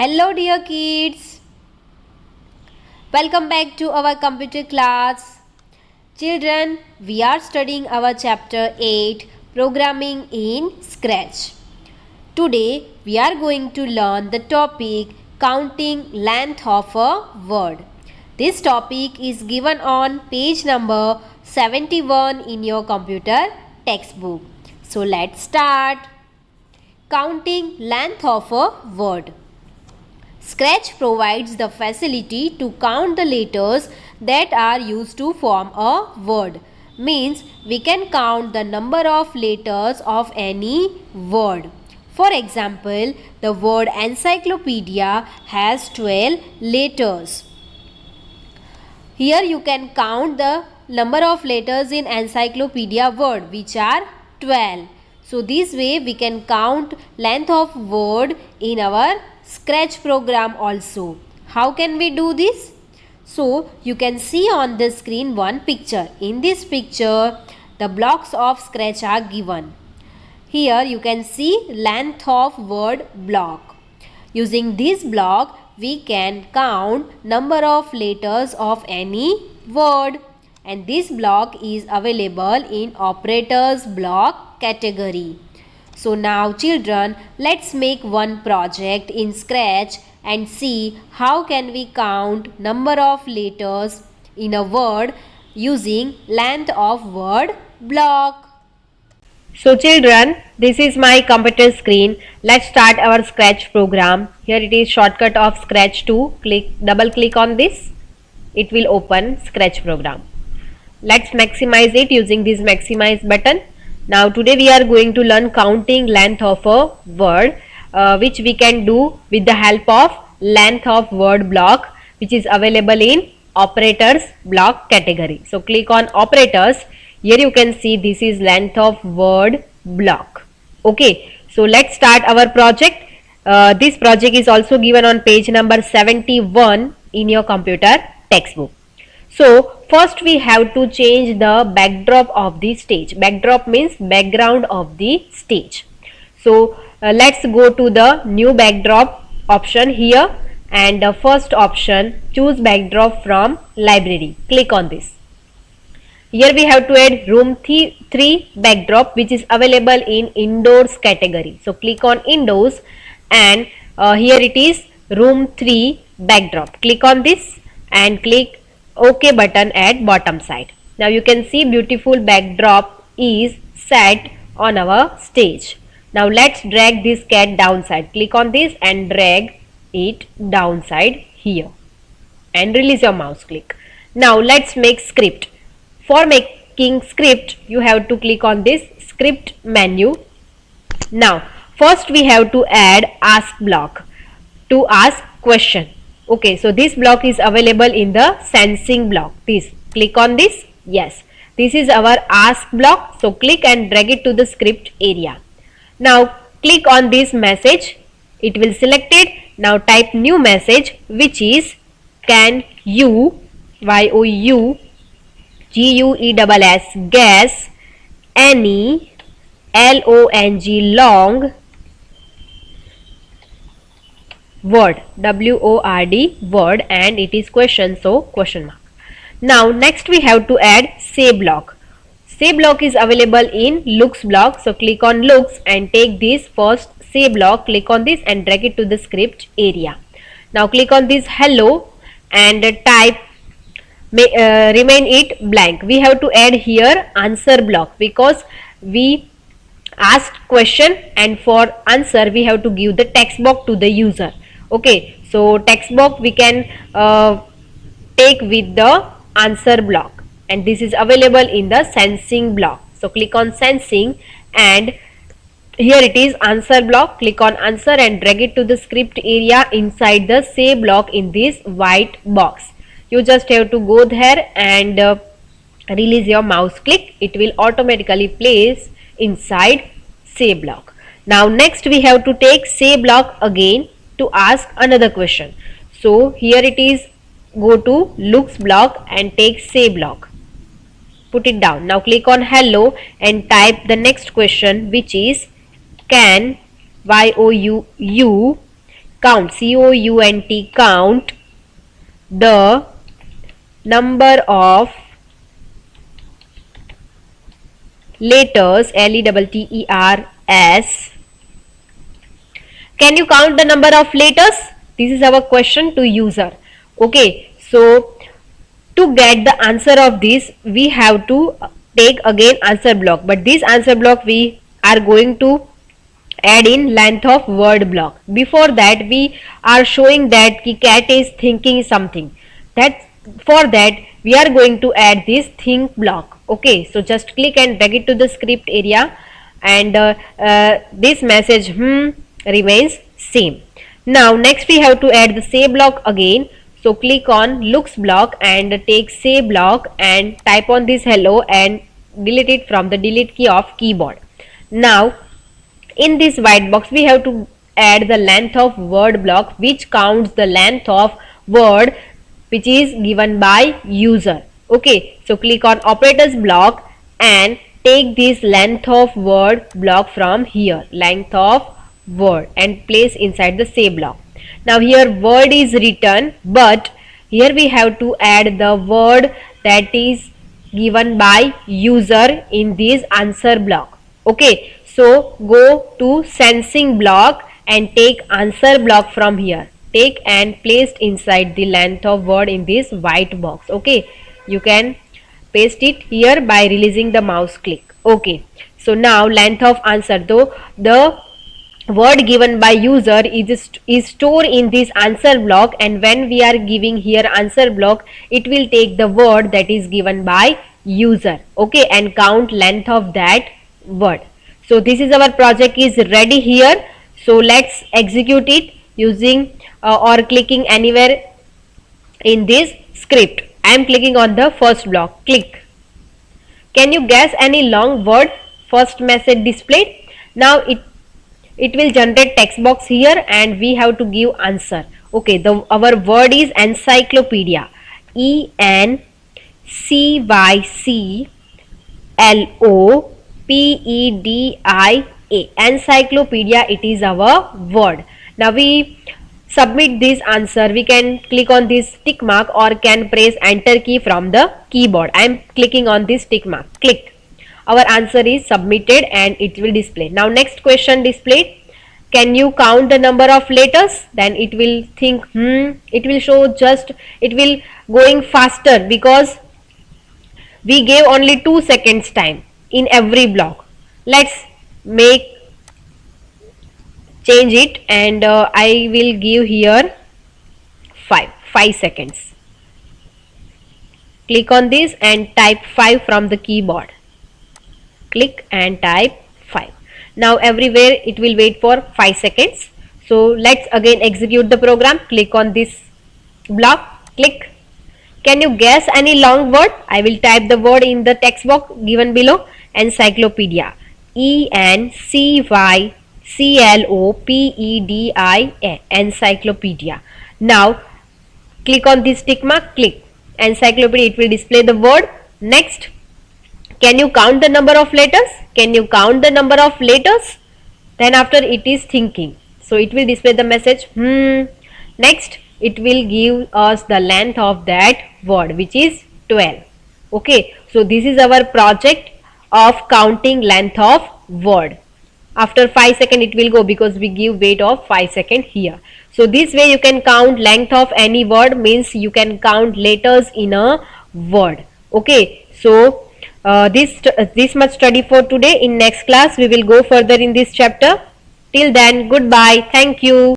Hello dear kids, welcome back to our computer class. Children, we are studying our chapter 8 Programming in Scratch. Today we are going to learn the topic Counting Length of a Word. This topic is given on page number 71 in your computer textbook. So let's start. Counting length of a word. Scratch provides the facility to count the letters that are used to form a word. Means we can count the number of letters of any word. For example, the word encyclopedia has 12 letters. Here you can count the number of letters in encyclopedia word, which are 12. So this way we can count length of word in our Scratch program also. How can we do this? So you can see on the screen one picture. In this picture, the blocks of Scratch are given. Here you can see length of word block. Using this block, we can count number of letters of any word, and this block is available in operators block category. So now children, let's make one project in Scratch and see how can we count number of letters in a word using length of word block. So children, this is my computer screen. Let's start our Scratch program. Here it is shortcut of Scratch 2. Double click on this. It will open Scratch program. Let's maximize it using this maximize button. Now today we are going to learn counting length of a word, which we can do with the help of length of word block, which is available in operators block category. So click on operators. Here you can see this is length of word block. Okay, so let's start our project. This project is also given on page number 71 in your computer textbook. So first we have to change the backdrop of the stage. Backdrop means background of the stage. So let's go to the new backdrop option here, and the first option, choose backdrop from library. Click on this. Here we have to add room 3 backdrop, which is available in indoors category. So click on indoors, and here it is room 3 backdrop. Click on this and click OK button at bottom side. Now you can see beautiful backdrop is set on our stage. Now let's drag this cat downside. Click on this and drag it downside here and release your mouse click. Now let's make script. For making script, you have to click on this script menu. Now first we have to add ask block to ask question. Okay, so this block is available in the sensing block. Click on this. Yes, this is our ask block. So click and drag it to the script area. Now click on this message. It will select it. Now type new message, which is can you, YOU, GUESS, guess any, LONG, long word, WORD, word, and it is question, so question mark. Now next we have to add say block. Say block is available in looks block. So click on looks and take this first say block, click on this and drag it to the script area. Now click on this hello and type remain it blank. We have to add here answer block because we asked question, and for answer we have to give the text box to the user. Okay, so text box we can take with the answer block, and this is available in the sensing block. So click on sensing and here it is answer block. Click on answer and drag it to the script area inside the say block in this white box. You just have to go there and release your mouse click. It will automatically place inside say block. Now next we have to take say block again to ask another question. So here it is, go to looks block and take say block, put it down. Now click on hello and type the next question, which is can, YOU, count, C-O-U-N-T, count the number of letters, Letters. Can you count the number of letters? This is our question to user. Okay, so to get the answer of this, we have to take again answer block, but this answer block we are going to add in length of word block. Before that, we are showing that the cat is thinking something. That for that we are going to add this think block. Okay, so just click and drag it to the script area, and this message remains same. Now next we have to add the say block again. So click on looks block and take say block and type on this hello and delete it from the delete key of keyboard. Now in this white box we have to add the length of word block, which counts the length of word which is given by user. Okay, so click on operators block and take this length of word block from here, length of word, and place inside the say block. Now here word is written, but here we have to add the word that is given by user in this answer block. Okay, so go to sensing block and take answer block from here. Take and placed inside the length of word in this white box. Okay, you can paste it here by releasing the mouse click. Okay, so now length of answer, though the word given by user is stored in this answer block, and when we are giving here answer block, it will take the word that is given by user. Okay, and count length of that word. So this is our project is ready here. So let's execute it using or clicking anywhere in this script. I am clicking on the first block. Click. Can you guess any long word? First message displayed. Now it will generate text box here and we have to give answer. Okay, our word is encyclopedia. ENCYCLOPEDIA. Encyclopedia, it is our word. Now we submit this answer. We can click on this tick mark or can press enter key from the keyboard. I am clicking on this tick mark. Click. Our answer is submitted and it will display. Now next question displayed. Can you count the number of letters? Then it will think it will show just, it will going faster because we gave only 2 seconds time in every block. Let's change it, and I will give here 5 seconds. Click on this and type 5 from the keyboard. Click and type 5. Now everywhere it will wait for 5 seconds. So let's again execute the program. Click on this block. Click. Can you guess any long word? I will type the word in the text box given below. Encyclopedia. ENCYCLOPEDIA. Encyclopedia. Now click on this tick mark. Click. Encyclopedia. It will display the word. Next. Can you count the number of letters? Can you count the number of letters? Then after it is thinking. So it will display the message. Next it will give us the length of that word, which is 12. Okay. So this is our project of counting length of word. After 5 seconds it will go because we give wait of 5 seconds here. So this way you can count length of any word, means you can count letters in a word. Okay. So this much study for today. In next class we will go further in this chapter. Till then, goodbye. Thank you.